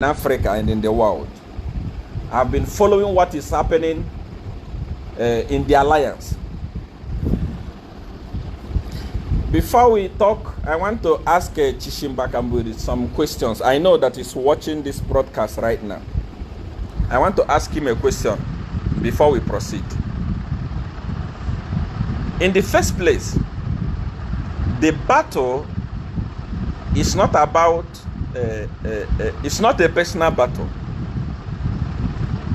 Africa and in the world. I've been following what is happening in the alliance. Before we talk, I want to ask Chishimba Kamburi some questions. I know that he's watching this broadcast right now. I want to ask him a question before we proceed. In the first place, the battle is not about, it's not a personal battle.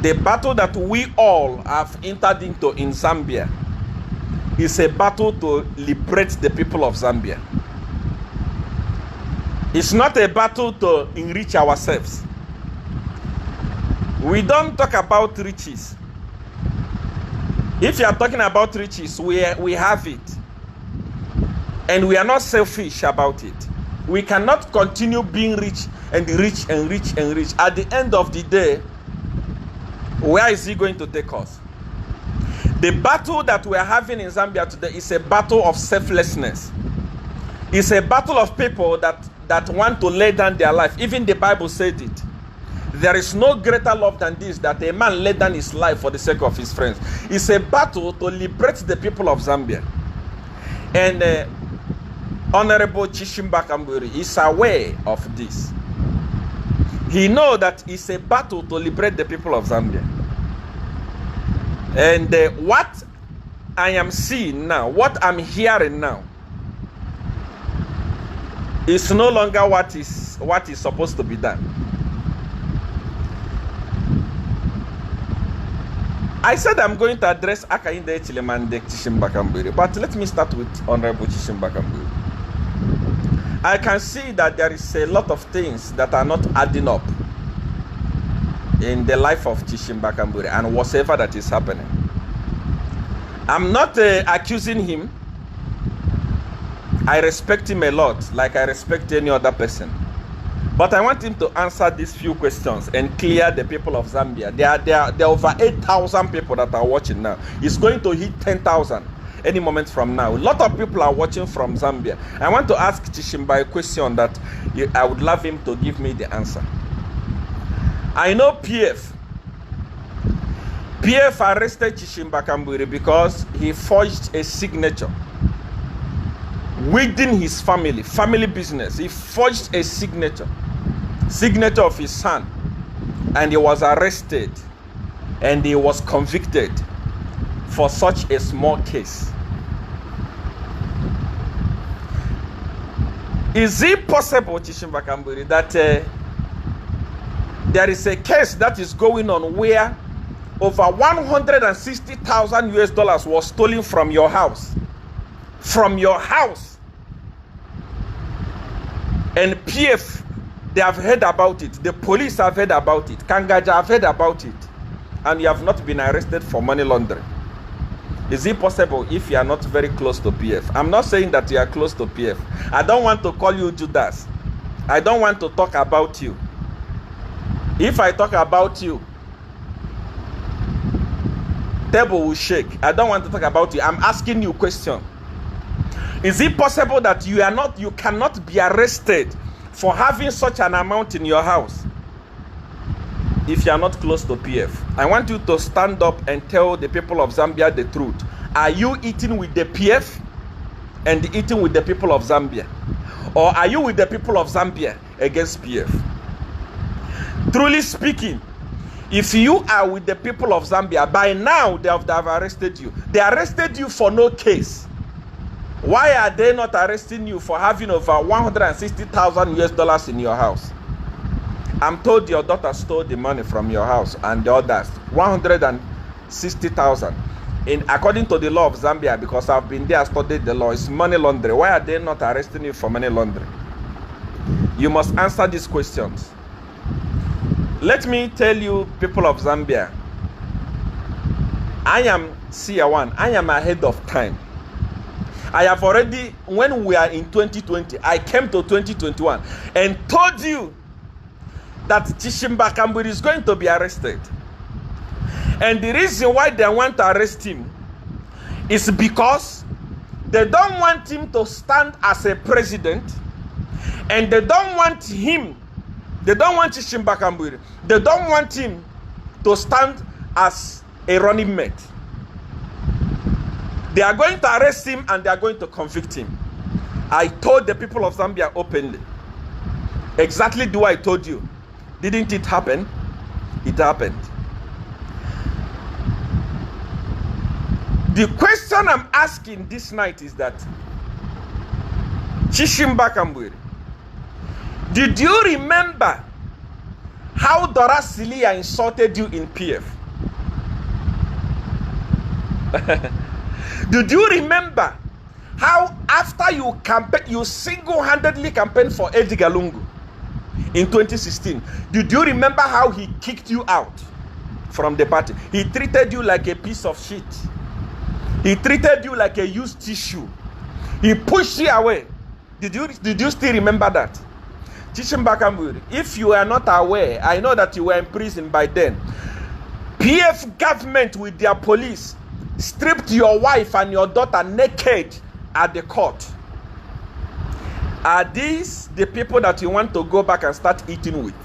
The battle that we all have entered into in Zambia is a battle to liberate the people of Zambia. It's not a battle to enrich ourselves. We don't talk about riches. If you are talking about riches, we have it. And we are not selfish about it. We cannot continue being rich and rich and rich and rich. At the end of the day, where is he going to take us? The battle that we are having in Zambia today is a battle of selflessness. It's a battle of people that want to lay down their life. Even the Bible said it. There is no greater love than this, that a man lay down his life for the sake of his friends. It's a battle to liberate the people of Zambia. And Honorable Chishimba Kamburi is aware of this. He knows that it's a battle to liberate the people of Zambia. And what I am seeing now, what I'm hearing now, is no longer what is supposed to be done. I said I'm going to address Akainde Chilemande Chishimba Kamburi, but let me start with Honorable Chishimba Kamburi. I can see that there is a lot of things that are not adding up in the life of Chishimba Kamburi and whatever that is happening. I'm not accusing him. I respect him a lot, like I respect any other person. But I want him to answer these few questions and clear the people of Zambia. There are over 8,000 people that are watching now. It's going to hit 10,000 any moment from now. A lot of people are watching from Zambia. I want to ask Chishimba a question that I would love him to give me the answer. I know PF arrested Chishimba Kamburi because he forged a signature within his family business. He forged a signature of his son, and he was arrested and he was convicted for such a small case. Is it possible, Chishimba Kamburi, that there is a case that is going on where over 160,000 US dollars was stolen from your house? From your house. And PF, they have heard about it. The police have heard about it. Kangaja have heard about it. And you have not been arrested for money laundering. Is it possible if you are not very close to PF? I'm not saying that you are close to PF. I don't want to call you Judas. I don't want to talk about you. If I talk about you, table will shake. I don't want to talk about you. I'm asking you a question. Is it possible that you cannot be arrested for having such an amount in your house if you are not close to PF? I want you to stand up and tell the people of Zambia the truth. Are you eating with the PF and eating with the people of Zambia? Or are you with the people of Zambia against PF? Truly speaking, if you are with the people of Zambia, by now they have arrested you. They arrested you for no case. Why are they not arresting you for having over 160,000 US dollars in your house? I'm told your daughter stole the money from your house and the others, 160,000. According to the law of Zambia, because I've been there, studied the law, it's money laundering. Why are they not arresting you for money laundering? You must answer these questions. Let me tell you, people of Zambia, I am CR1. I am ahead of time. I have already, when we are in 2020, I came to 2021 and told you that Chishimba Kamburi is going to be arrested. And the reason why they want to arrest him is because they don't want him to stand as a president, and they don't want him They don't want Chishimba Kambwili. They don't want him to stand as a running mate. They are going to arrest him and they are going to convict him. I told the people of Zambia openly. Exactly do I told you. Didn't it happen? It happened. The question I'm asking this night is that Chishimba Kambwili, did you remember how Dora Silia insulted you in PF? Did you remember how after you single-handedly campaigned for Edgar Lungu in 2016, did you remember how he kicked you out from the party? He treated you like a piece of shit. He treated you like a used tissue. He pushed you away. Did you still remember that? Chishimba Kambwili, if you are not aware, I know that you were in prison by then. PF government with their police stripped your wife and your daughter naked at the court. Are these the people that you want to go back and start eating with?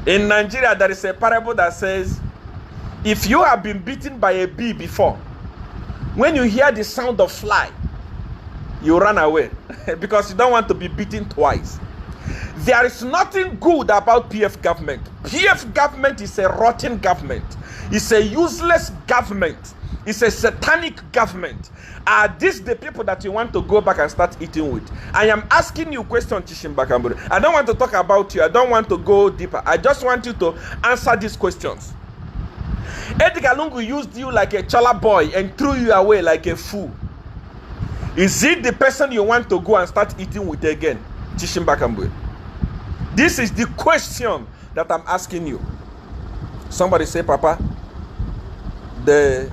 In Nigeria, there is a parable that says, if you have been beaten by a bee before, when you hear the sound of fly, you run away because you don't want to be beaten twice. There is nothing good about PF government. PF government is a rotten government. It's a useless government. It's a satanic government. Are these the people that you want to go back and start eating with? I am asking you a question, Chishimba Kambwili. I don't want to talk about you. I don't want to go deeper. I just want you to answer these questions. Edgar Lungu used you like a chola boy and threw you away like a fool. Is it the person you want to go and start eating with again, Chishimba Kambwili? This is the question that I'm asking you. Somebody say, Papa, the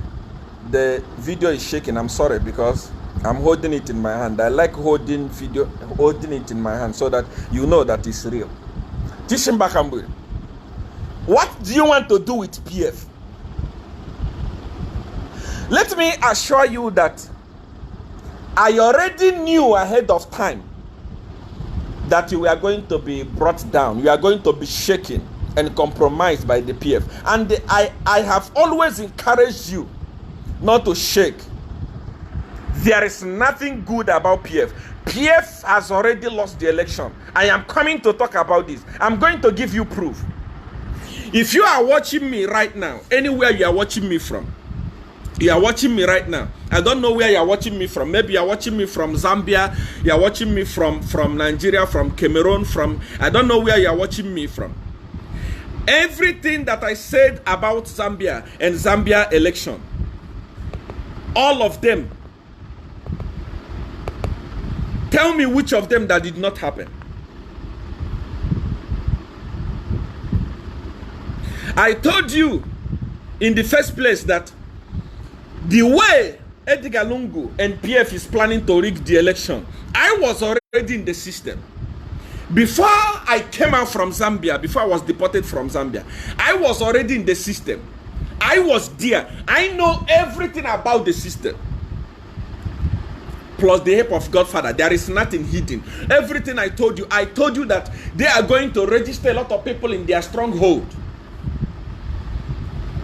video is shaking. I'm sorry because I'm holding it in my hand. I like holding it in my hand so that you know that it's real. Chishimba Kambwili, what do you want to do with PF? Let me assure you that I already knew ahead of time that you are going to be brought down. You are going to be shaken and compromised by the PF. And I have always encouraged you not to shake. There is nothing good about PF. PF has already lost the election. I am coming to talk about this. I'm going to give you proof. If you are watching me right now, anywhere you are watching me from, you are watching me right now. I don't know where you are watching me from. Maybe you are watching me from Zambia. You are watching me from Nigeria, from Cameroon, I don't know where you are watching me from. Everything that I said about Zambia and Zambia election, all of them, tell me which of them that did not happen. I told you in the first place that the way Edgar Lungu and PF is planning to rig the election, I was already in the system. Before I came out from Zambia, before I was deported from Zambia, I was already in the system. I was there. I know everything about the system. Plus the help of Godfather, there is nothing hidden. Everything I told you that they are going to register a lot of people in their stronghold.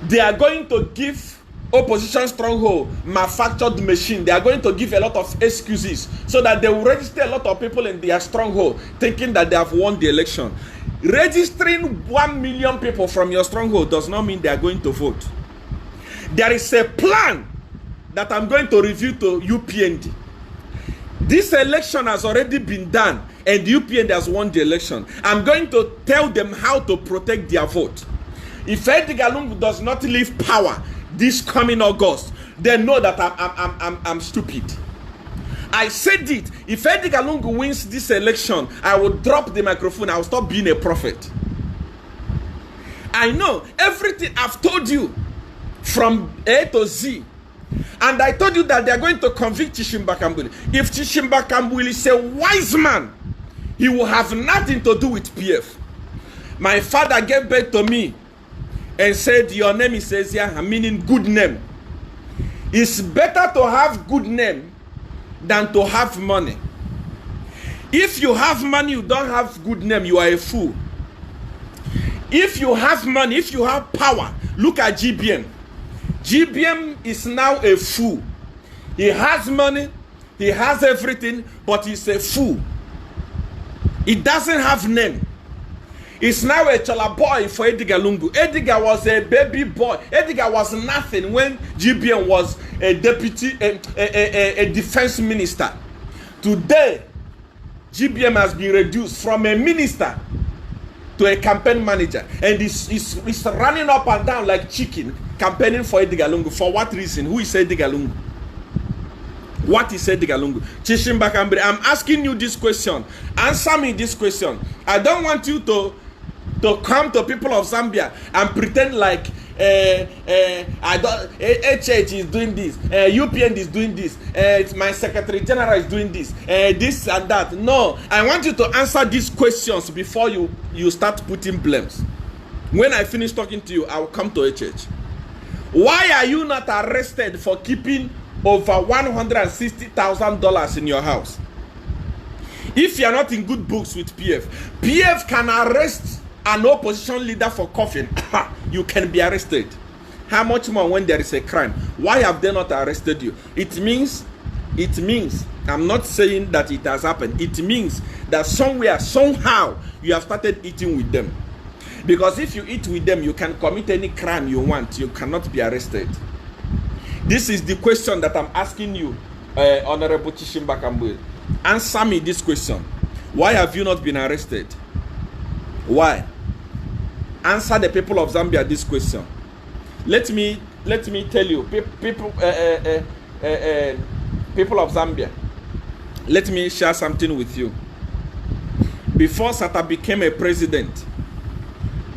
They are going to give opposition stronghold manufactured machine. They are going to give a lot of excuses so that they will register a lot of people in their stronghold thinking that they have won the election. Registering 1 million people from your stronghold does not mean they are going to vote. There is a plan that I'm going to review to UPND. This election has already been done and UPND has won the election. I'm going to tell them how to protect their vote. If Edgar Lungu does not leave power this coming August, they know that I'm stupid. I said it. If Edgar Lungu wins this election, I will drop the microphone. I will stop being a prophet. I know everything I've told you from A to Z. And I told you that they are going to convict Chishimba Kambwili. If Chishimba Kambwili is a wise man, he will have nothing to do with PF. My father gave birth to me and said, your name is Ezia, meaning good name. It's better to have good name than to have money. If you have money, you don't have good name, you are a fool. If you have money, if you have power, look at GBM. GBM is now a fool. He has money, he has everything, but he's a fool. He doesn't have name. He's now a chala boy for Edgar Lungu. Edgar was a baby boy. Edgar was nothing when GBM was a deputy, a defense minister. Today, GBM has been reduced from a minister to a campaign manager, and he's running up and down like chicken, campaigning for Edgar Lungu. For what reason? Who is Edgar Lungu? What is Edgar Lungu? Chishimba Kambere, I'm asking you this question. Answer me this question. I don't want you to come to people of Zambia and pretend like I don't HH is doing this, UPN is doing this, it's my Secretary General is doing this, this and that. No, I want you to answer these questions before you start putting blames. When I finish talking to you, I will come to HH. Why are you not arrested for keeping over $160,000 in your house? If you are not in good books with PF, PF can arrest an opposition leader for coughing. You can be arrested. How much more when there is a crime? Why have they not arrested you? It means, I'm not saying that it has happened. It means that somewhere, somehow, you have started eating with them. Because if you eat with them, you can commit any crime you want. You cannot be arrested. This is the question that I'm asking you, Honorable Chishimba Kambere. Answer me this question. Why have you not been arrested? Why? Answer the people of Zambia this question. Let me tell you, people of Zambia, let me share something with you. Before Sata became a president,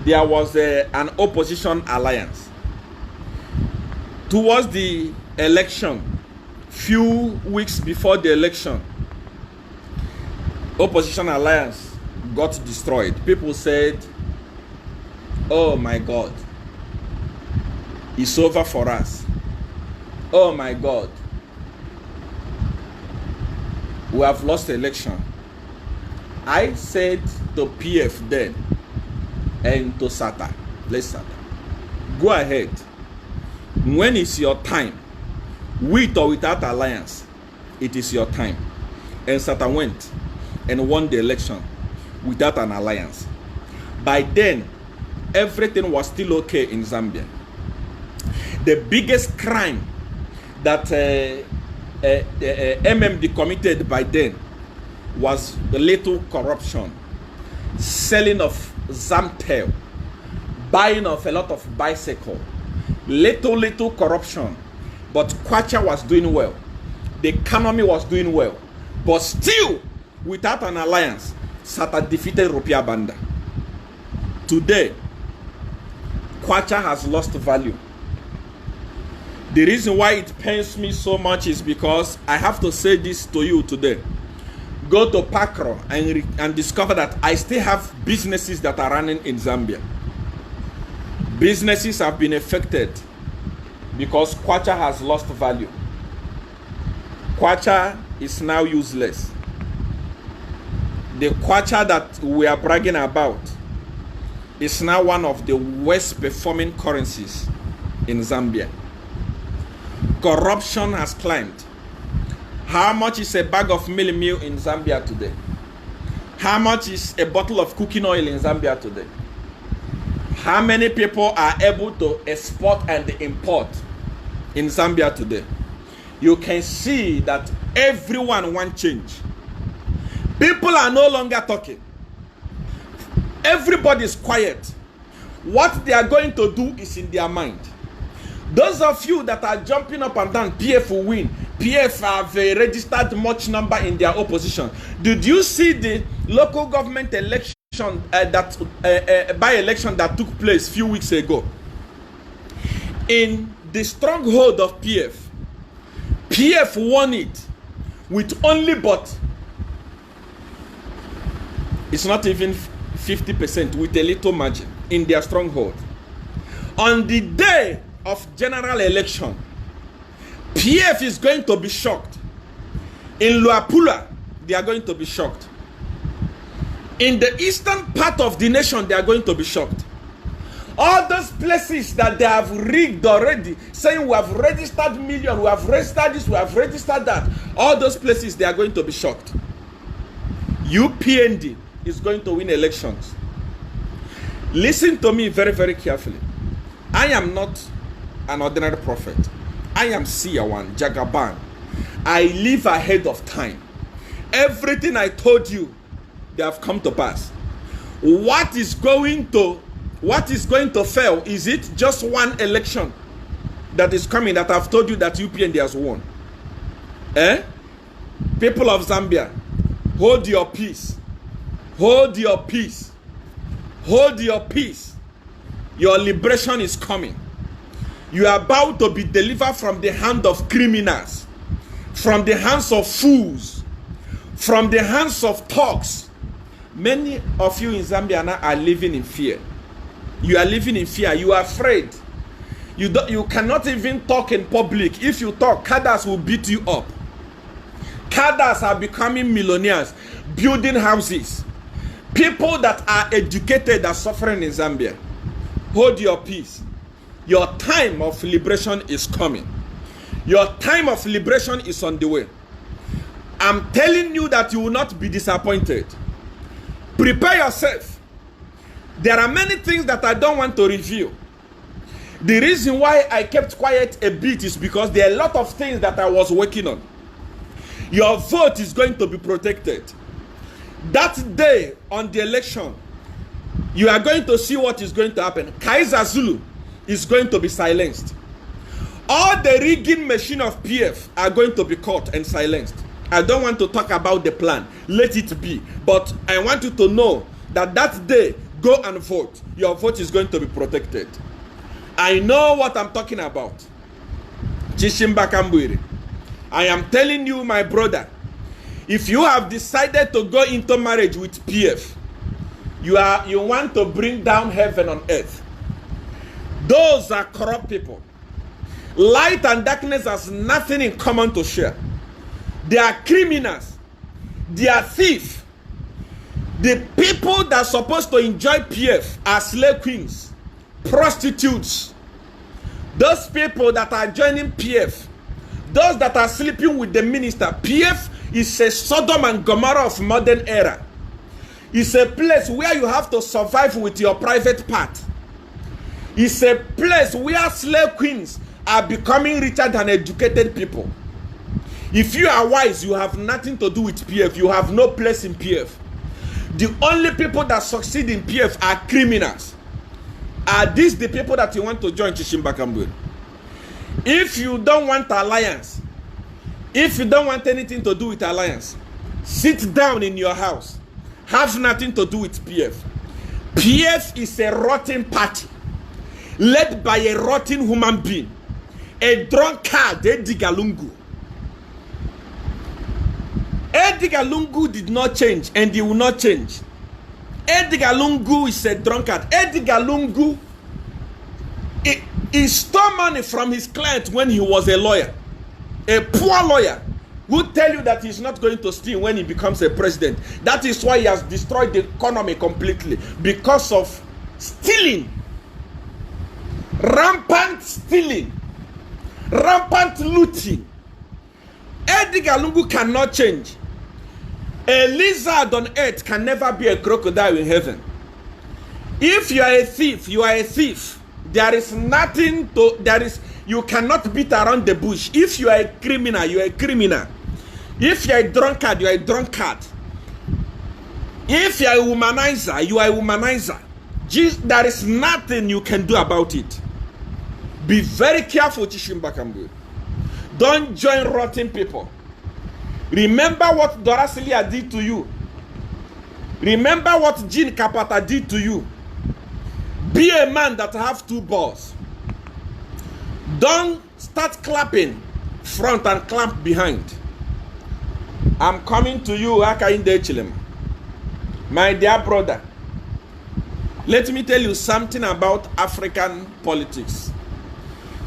there was an opposition alliance. Towards the election, few weeks before the election, opposition alliance got destroyed. People said, oh my God, it's over for us. Oh my God, we have lost the election. I said to PF then and to Sata, let's Sata, go ahead. When it's your time, with or without alliance, it is your time. And Sata went and won the election without an alliance. By then, everything was still okay in Zambia. The biggest crime that MMD committed by then was the little corruption, selling of Zamtel, buying of a lot of bicycle, little corruption. But Kwacha was doing well. The economy was doing well. But still, without an alliance, Sata defeated Rupia Banda. Today, Kwacha has lost value. The reason why it pains me so much is because I have to say this to you today. Go to Pakro and discover that I still have businesses that are running in Zambia. Businesses have been affected because Kwacha has lost value. Kwacha is now useless. The Kwacha that we are bragging about is now one of the worst performing currencies in Zambia. Corruption has climbed. How much is a bag of meal in Zambia today? How much is a bottle of cooking oil in Zambia today? How many people are able to export and import in Zambia today? You can see that everyone wants change. People are no longer talking. Everybody is quiet. What they are going to do is in their mind. Those of you that are jumping up and down, PF will win. PF have registered much number in their opposition. Did you see the local government election by-election that took place a few weeks ago? In the stronghold of PF, PF won it with only but it's not even 50%, with a little margin in their stronghold. On the day of general election, PF is going to be shocked. In Luapula, they are going to be shocked. In the eastern part of the nation, they are going to be shocked. All those places that they have rigged already, saying we have registered million, we have registered this, we have registered that. All those places, they are going to be shocked. UPND is going to win elections. Listen to me very, very carefully. I am not an ordinary prophet. I am Siyawan Jagaban. I live ahead of time. Everything I told you, they have come to pass. What is going to fail? Is it just one election that is coming that I've told you that UPND has won? People of Zambia, hold your peace. Hold your peace. Hold your peace. Your liberation is coming. You are about to be delivered from the hand of criminals, from the hands of fools, from the hands of thugs. Many of you in Zambia now are living in fear. You are living in fear. You are afraid. You cannot even talk in public. If you talk, cadres will beat you up. Cadres are becoming millionaires, building houses. People that are educated are suffering in Zambia. Hold your peace. Your time of liberation is coming. Your time of liberation is on the way. I'm telling you that you will not be disappointed. Prepare yourself. There are many things that I don't want to reveal. The reason why I kept quiet a bit is because there are a lot of things that I was working on. Your vote is going to be protected. That day on the election, you are going to see what is going to happen. Kaiser Zulu is going to be silenced. All the rigging machine of PF are going to be caught and silenced. I don't want to talk about the plan. Let it be. But I want you to know that that day, go and vote. Your vote is going to be protected. I know what I'm talking about. Chishimba Kambwiri. I am telling you, my brother, if you have decided to go into marriage with PF, you want to bring down heaven on earth. Those are corrupt people. Light and darkness has nothing in common to share. They are criminals. They are thieves. The people that are supposed to enjoy PF are slave queens, prostitutes. Those people that are joining PF, those that are sleeping with the minister. PF is a Sodom and Gomorrah of modern era. It's a place where you have to survive with your private part. It's a place where slave queens are becoming richer than educated people. If you are wise, you have nothing to do with PF. You have no place in PF. The only people that succeed in PF are criminals. Are these the people that you want to join Chishimba Kambwiri? If you don't want alliance, if you don't want anything to do with alliance, sit down in your house. Have nothing to do with PF. PF is a rotten party led by a rotten human being, a drunkard, Edgar Lungu. Edgar Lungu did not change and he will not change. Edgar Lungu is a drunkard. Edgar Lungu he stole money from his client when he was a lawyer. A poor lawyer who tell you that he's not going to steal when he becomes a president. That is why he has destroyed the economy completely, because of stealing. Rampant stealing. Rampant looting. Edgar Lungu cannot change. A lizard on earth can never be a crocodile in heaven. If you are a thief, you are a thief. There is nothing to, you cannot beat around the bush. If you are a criminal, you are a criminal. If you are a drunkard, you are a drunkard. If you are a womanizer, you are a womanizer. There is nothing you can do about it. Be very careful, Chishimba Kambwiri. Don't join rotten people. Remember what Dorasilia did to you. Remember what Jean Kapata did to you. Be a man that have two balls. Don't start clapping front and clap behind. I'm coming to you, Akainde Chilem. My dear brother, let me tell you something about African politics.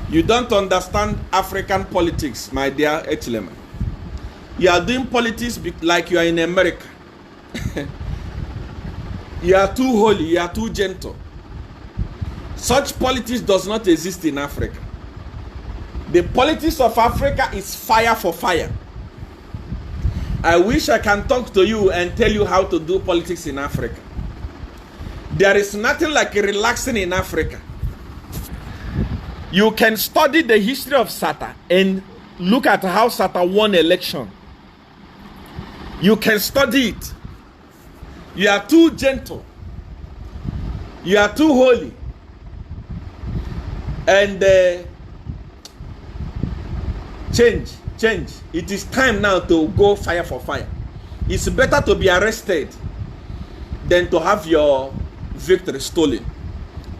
You don't understand African politics, my dear You are too holy, you are too gentle. Such politics does not exist in Africa. The politics of Africa is fire for fire. I wish I can talk to you and tell you how to do politics in Africa. There is nothing like relaxing in Africa. You can study the history of SATA and look at how SATA won election. You can study it. You are too gentle. You are too holy. And change. It is time now to go fire for fire. It's better to be arrested than to have your victory stolen.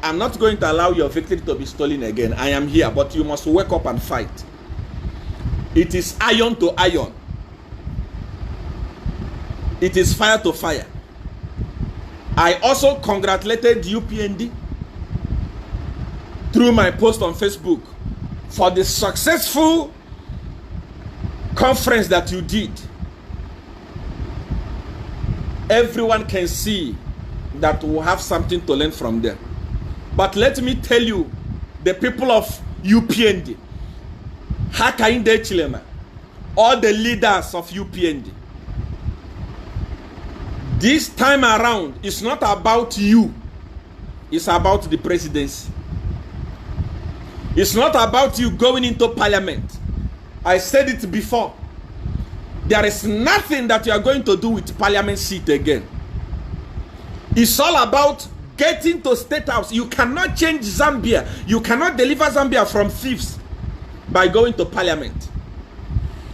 I'm not going to allow your victory to be stolen again. I am here, but you must wake up and fight. It is iron to iron. It is fire to fire. I also congratulated UPND through my post on Facebook for the successful conference that you did. Everyone can see that we have something to learn from there. But let me tell you, the people of UPND, Hakainde Chilema, all the leaders of UPND, this time around, it's not about you. It's about the presidency. It's not about you going into parliament. I said it before. There is nothing that you are going to do with parliament seat again. It's all about getting to state house. You cannot change Zambia. You cannot deliver Zambia from thieves by going to parliament.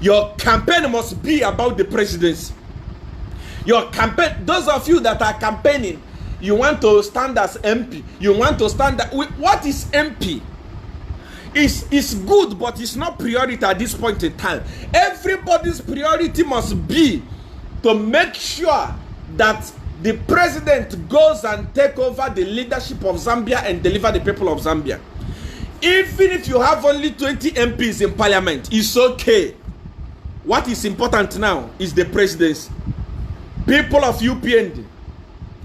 Your campaign must be about the presidency. Your campaign, those of you that are campaigning, you want to stand as MP. You want to stand what is MP? It's good, but it's not priority at this point in time. Everybody's priority must be to make sure that the president goes and take over the leadership of Zambia and deliver the people of Zambia. Even if you have only 20 MPs in parliament, it's okay. What is important now is the presidency. People of UPND,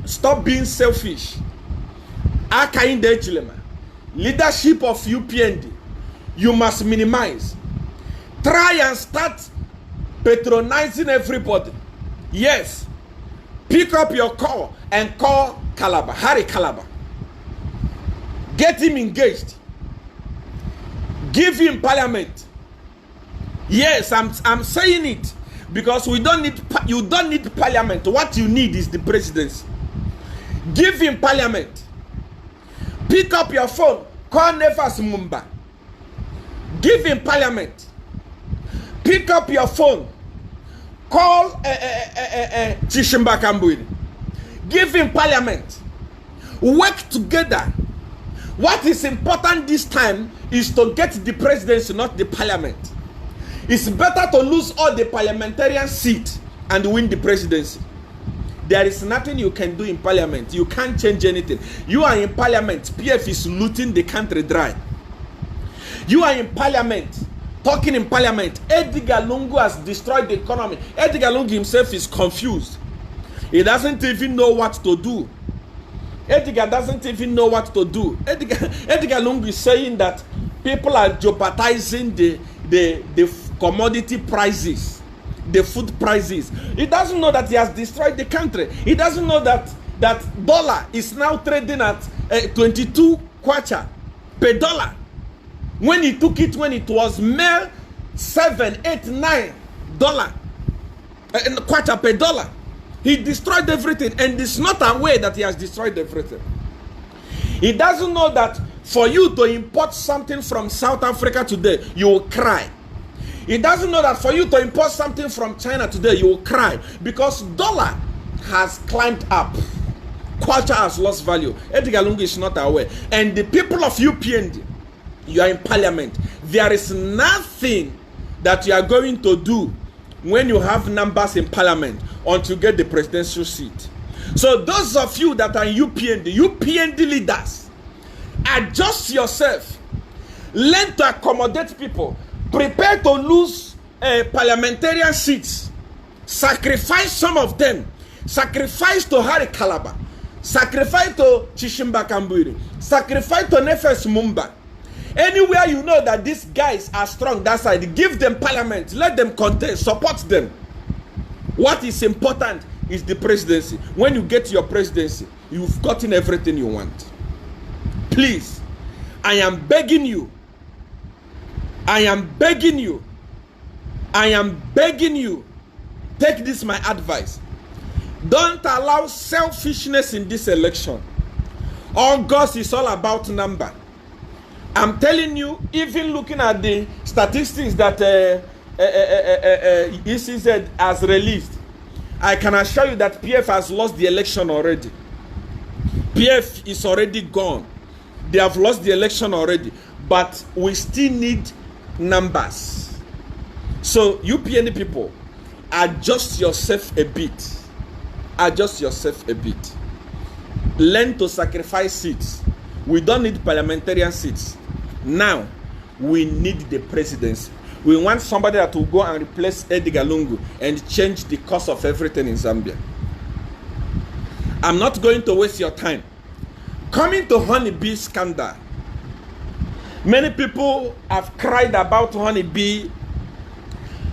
stop being selfish. Hakainde Hichilema, leadership of UPND, you must minimize. Try and start patronizing everybody. Yes. Pick up your call and call Calabar, Harry Calabar. Get him engaged. Give him parliament. Yes, I'm saying it because you don't need parliament. What you need is the presidency. Give him parliament. Pick up your phone, call Nefas Mumba. Give him parliament. Pick up your phone, call Chishimba Kamburi. Give him parliament. Work together. What is important this time is to get the presidency, not the parliament. It's better to lose all the parliamentarian seats and win the presidency. There is nothing you can do in parliament. You can't change anything. You are in parliament. PF is looting the country dry. You are in parliament, talking in parliament. Edgar Lungu has destroyed the economy. Edgar Lungu himself is confused. He doesn't even know what to do. Edgar doesn't even know what to do. Edgar Lungu is saying that people are jeopardizing the commodity prices, the food prices. He doesn't know that he has destroyed the country. He doesn't know that dollar is now trading at 22 kwacha per dollar. When he took it, when it was mere $7, $8, $9 kwacha per dollar, he destroyed everything, and it's not aware that he has destroyed everything. He doesn't know that for you to import something from South Africa today, you will cry. He doesn't know that for you to import something from China today, you will cry, because dollar has climbed up. Kwacha has lost value. Edgar Lungu is not aware. And the people of UPND, you are in parliament. There is nothing that you are going to do when you have numbers in parliament until you get the presidential seat. So those of you that are in UPND leaders, adjust yourself. Learn to accommodate people. Prepare to lose parliamentarian seats. Sacrifice some of them. Sacrifice to Harry Calabar. Sacrifice to Chishimba Kamburi. Sacrifice to Nefes Mumba. Anywhere you know that these guys are strong that side, give them parliament. Let them contest. Support them. What is important is the presidency. When you get your presidency, you've gotten everything you want. Please, I am begging you. I am begging you. I am begging you. Take this my advice. Don't allow selfishness in this election. August is all about number. I'm telling you, even looking at the statistics that ECZ has released, I can assure you that PF has lost the election already. PF is already gone. They have lost the election already. But we still need numbers. So you PND people, adjust yourself a bit. Adjust yourself a bit. Learn to sacrifice seats. We don't need parliamentarian seats. Now, we need the presidency. We want somebody that will go and replace Edgar Lungu and change the course of everything in Zambia. I'm not going to waste your time. Coming to Honeybee scandal. Many people have cried about Honeybee.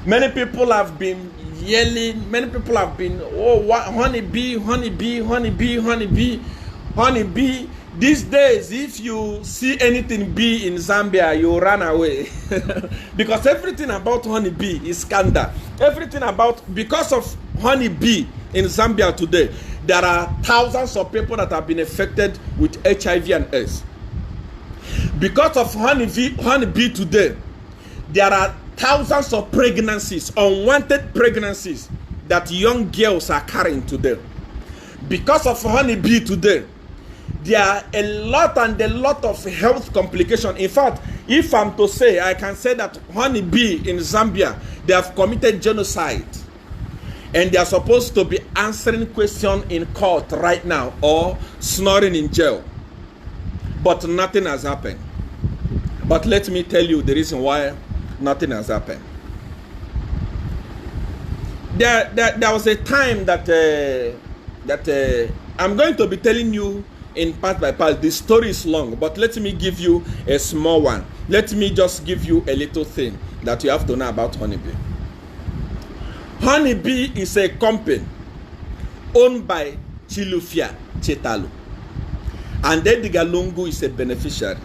Many people have been yelling. Many people have been, oh, what, Honeybee, Honeybee, Honeybee, Honeybee, Honeybee. These days, if you see anything bee in Zambia, you run away. Because everything about Honeybee is scandal. Everything about, because of Honeybee in Zambia today, there are thousands of people that have been affected with HIV and AIDS. Because of Honeybee today, there are thousands of pregnancies, unwanted pregnancies, that young girls are carrying today. Because of Honeybee today, there are a lot of health complications. In fact, if I'm to say, I can say that Honeybee in Zambia, they have committed genocide. And they are supposed to be answering questions in court right now or snoring in jail. But nothing has happened. But let me tell you the reason why nothing has happened. There was a time that I'm going to be telling you in part by part. The story is long, but let me give you a small one. Let me just give you a little thing that you have to know about Honeybee. Honeybee is a company owned by Chilufya Chitalu, and Edgar Lungu is a beneficiary.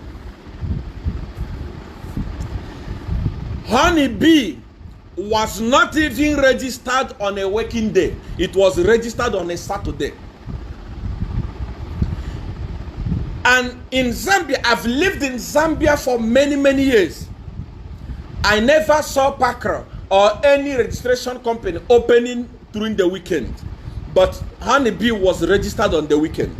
Honeybee was not even registered on a working day. It was registered on a Saturday. And in Zambia, I've lived in Zambia for many years. I never saw Pakra or any registration company opening during the weekend. But Honeybee was registered on the weekend.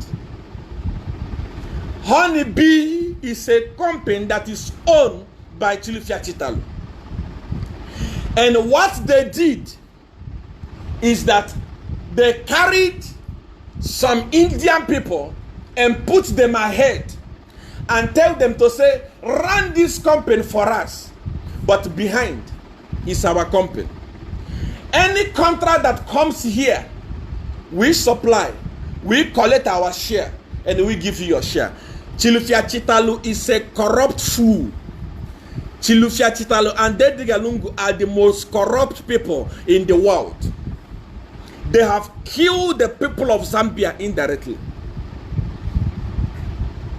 Honeybee is a company that is owned by Chilufya Chitalu. And what they did is that they carried some Indian people and put them ahead and tell them to say, run this company for us. But behind is our company. Any contract that comes here, we supply, we collect our share, and we give you your share. Chilufya Chitalu is a corrupt fool. Chilufya Chitalu and Edgar Lungu are the most corrupt people in the world. They have killed the people of Zambia indirectly.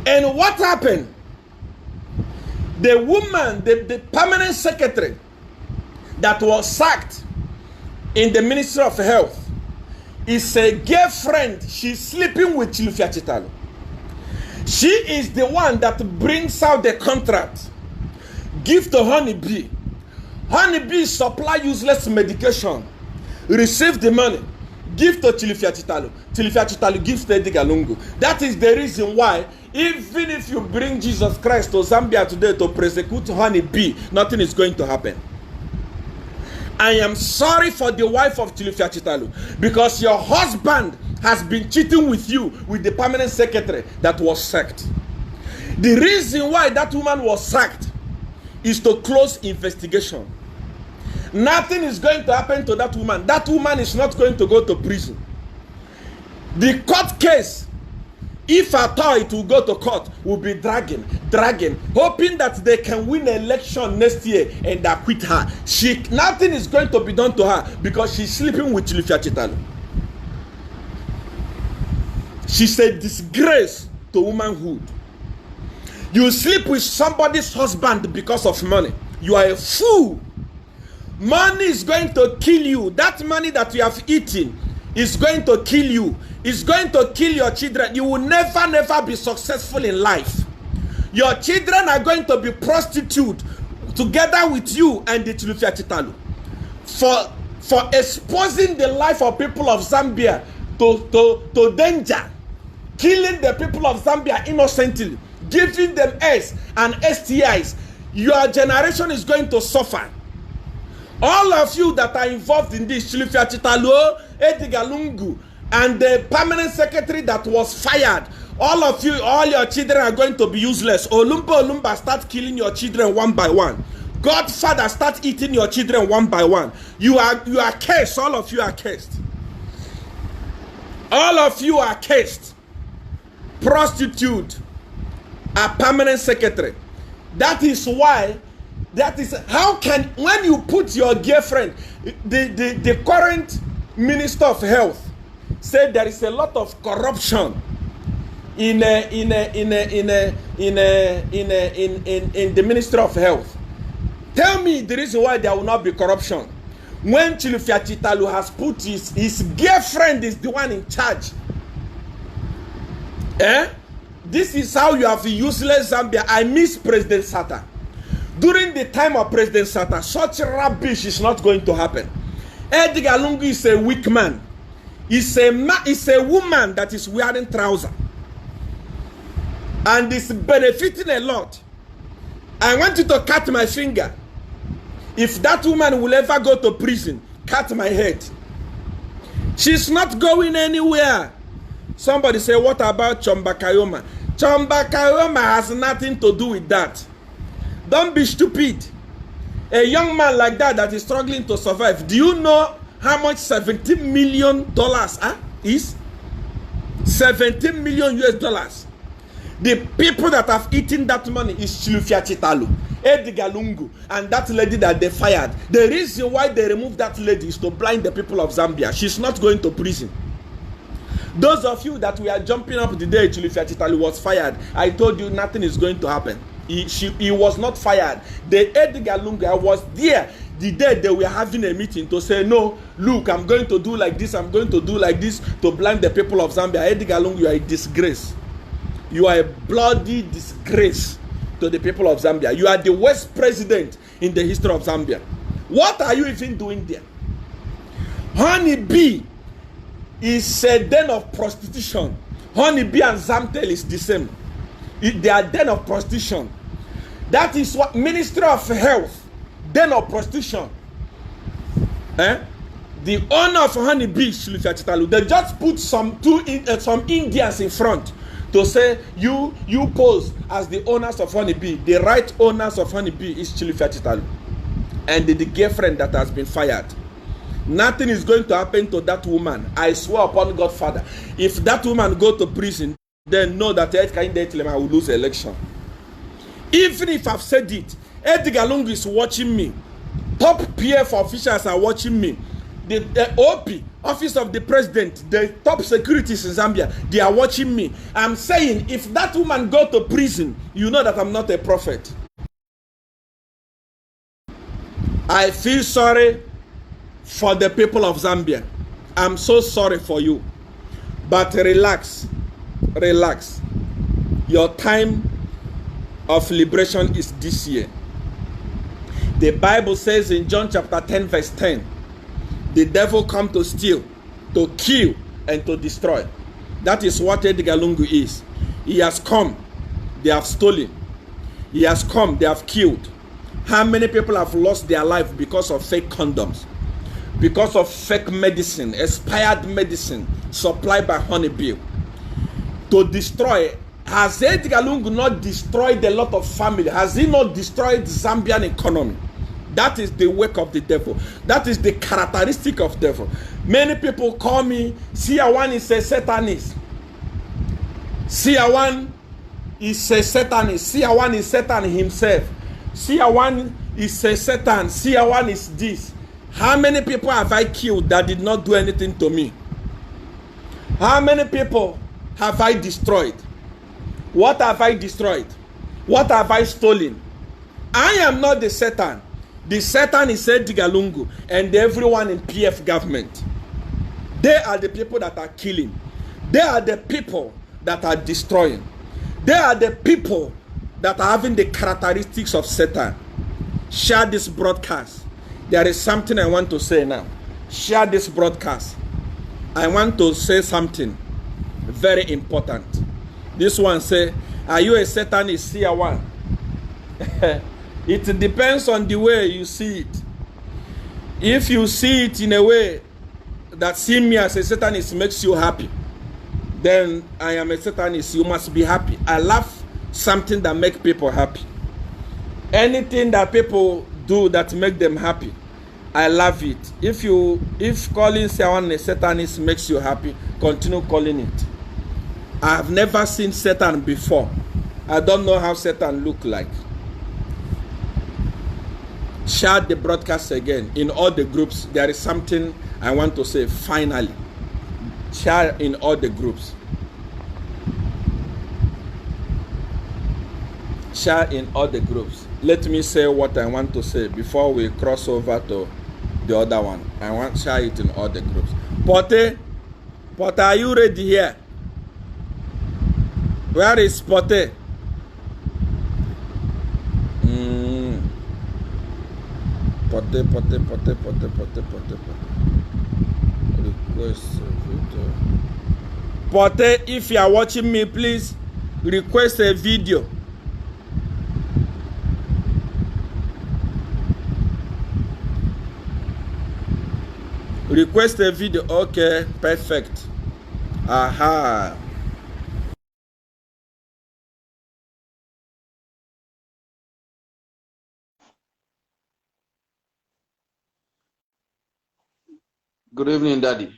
And what happened? The woman, the permanent secretary that was sacked in the Ministry of Health is a girlfriend. She's sleeping with Chilufya Chitalu. She is the one that brings out the contract. Give to Honeybee. Honeybee supply useless medication. Receive the money. Give to Chilufya Chitalu. Chilufya Chitalu gives to Edgar Lungu. That is the reason why, even if you bring Jesus Christ to Zambia today to prosecute Honeybee, nothing is going to happen. I am sorry for the wife of Chilufya Chitalu, because your husband has been cheating with you with the permanent secretary that was sacked. The reason why that woman was sacked is to close investigation. Nothing is going to happen to that woman. That woman is not going to go to prison. The court case If at all it will go to court, will be dragging, hoping that they can win election next year and acquit her. Nothing is going to be done to her because she's sleeping with Chilufya Chitalu. She's a disgrace to womanhood. You sleep with somebody's husband because of money. You are a fool. Money is going to kill you. That money that you have eaten is going to kill you. It's going to kill your children. You will never be successful in life. Your children are going to be prostitute together with you and the Chilufya Chitalu for exposing the life of people of Zambia to danger, killing the people of Zambia innocently, giving them AIDS and STIs. Your generation is going to suffer. All of you that are involved in this, Chilufya Chitalu, Edgar Lungu, and the permanent secretary that was fired, all of you, all your children are going to be useless. Olumba, start killing your children one by one. Godfather, start eating your children one by one. You are cursed. All of you are cursed. All of you are cursed. Prostitute, a permanent secretary. That is why. That is how can, when you put your girlfriend, the current minister of health said there is a lot of corruption in the Ministry of Health. Tell me the reason why there will not be corruption when Chilufya Chitalu has put his girlfriend is the one in charge. This is how you have useless Zambia. I miss President Sata. During the time of President Sata, such rubbish is not going to happen. Edgar Lungu is a weak man. It's a woman that is wearing trousers and is benefiting a lot. I want you to cut my finger. If that woman will ever go to prison, cut my head. She's not going anywhere. Somebody say, what about Chomba Kayoma? Chomba Kayoma has nothing to do with that. Don't be stupid. A young man like that is struggling to survive. Do you know how much $17 million is? 17 million US dollars. The people that have eaten that money is Chilufya Chitalu, Edgar Lungu, and that lady that they fired. The reason why they removed that lady is to blind the people of Zambia. She's not going to prison. Those of you that we are jumping up the day Chilufya Chitalu was fired, I told you nothing is going to happen. He was not fired. The Edgar Lungu, I was there the day they were having a meeting to say, no, look, I'm going to do like this, I'm going to do like this to blind the people of Zambia. Edgar Lungu, you are a disgrace. You are a bloody disgrace to the people of Zambia. You are the worst president in the history of Zambia. What are you even doing there? Honey Bee is a den of prostitution. Honey Bee and Zamtel is the same. They are den of prostitution. That is what Ministry of Health, den of prostitution. The owner of Honey Bee, Chilufya Chitalu, they just put some Indians in front to say you pose as the owners of Honey Bee. The right owners of Honey Bee is Chilufya Chitalu and the girlfriend that has been fired. Nothing is going to happen to that woman. I swear upon Godfather. If that woman go to prison, then know that Edgar Lungu will lose the election. Even if I've said it, Edgar Lungu is watching me. Top PF officials are watching me. The OP, Office of the President, the top securities in Zambia, they are watching me. I'm saying, if that woman go to prison, you know that I'm not a prophet. I feel sorry for the people of Zambia. I'm so sorry for you. But relax. Relax. Your time of liberation is this year. The Bible says in John chapter 10 verse 10, the devil come to steal, to kill, and to destroy. That is what Edgar Lungu is. He has come, they have stolen. He has come, they have killed. How many people have lost their life because of fake condoms? Because of fake medicine, expired medicine supplied by Honey Bee. To destroy. Has Edgar Lungu not destroyed a lot of family? Has he not destroyed the Zambian economy? That is the work of the devil. That is the characteristic of devil. Many people call me, Siawan is a Satanist. CR1 is a Satanist. CR1 is Satan himself. CR1 is a Satan. CR1 is this. How many people have I killed that did not do anything to me? How many people have I destroyed? What have I destroyed? What have I stolen? I am not the Satan. The Satan is Edgar Lungu and everyone in PF government. They are the people that are killing. They are the people that are destroying. They are the people that are having the characteristics of Satan. Share this broadcast. There is something I want to say now. Share this broadcast. I want to say something very important. This one say, are you a Satanist? CR1. It depends on the way you see it. If you see it in a way that seeing me as a Satanist makes you happy, then I am a Satanist. You must be happy. I love something that makes people happy. Anything that people do that make them happy, I love it. If calling someone a Satanist makes you happy, continue calling it. I have never seen Satan before. I don't know how Satan look like. Share the broadcast again in all the groups. There is something I want to say finally. Share in all the groups. Share in all the groups. Let me say what I want to say before we cross over to the other one. I want to share it in all the groups. Pote, are you ready here? Where is Pote? Pote. Request video. Pote, if you are watching me, please request a video. Request a video. Okay, perfect. Aha. Good evening, Daddy.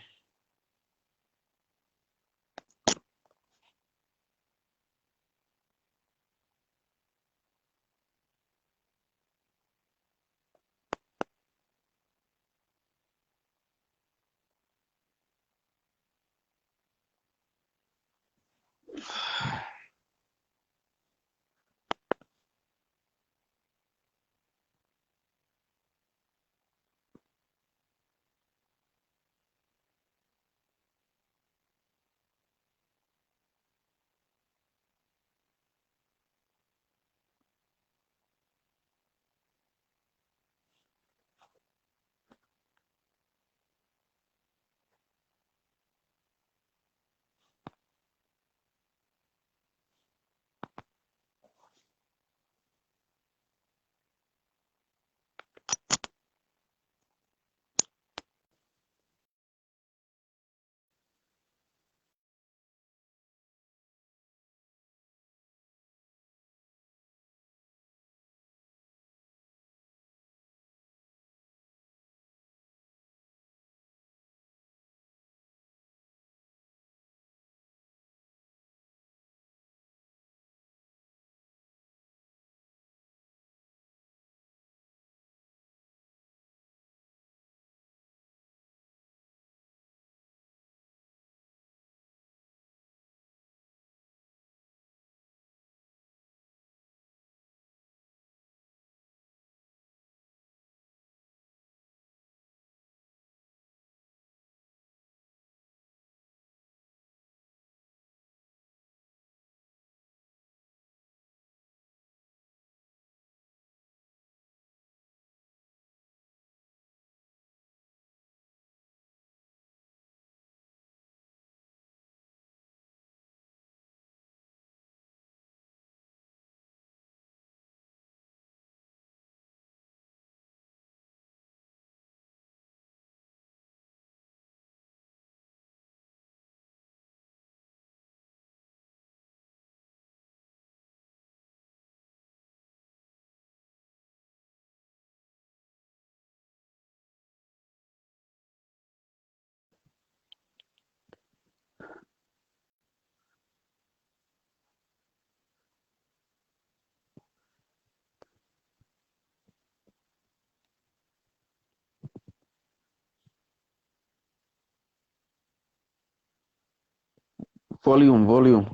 Volume, volume,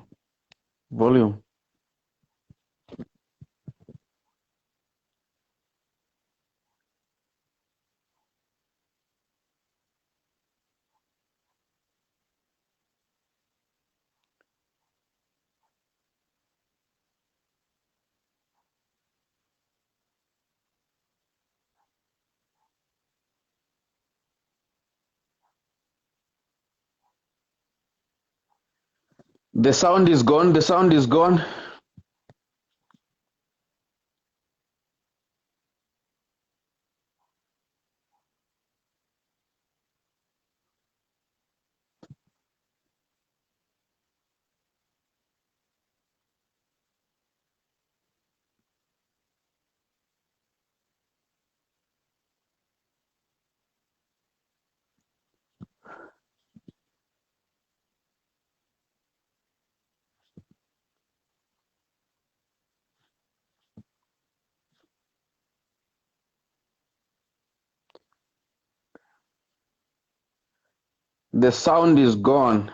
volume. The sound is gone. The sound is gone. The sound is gone.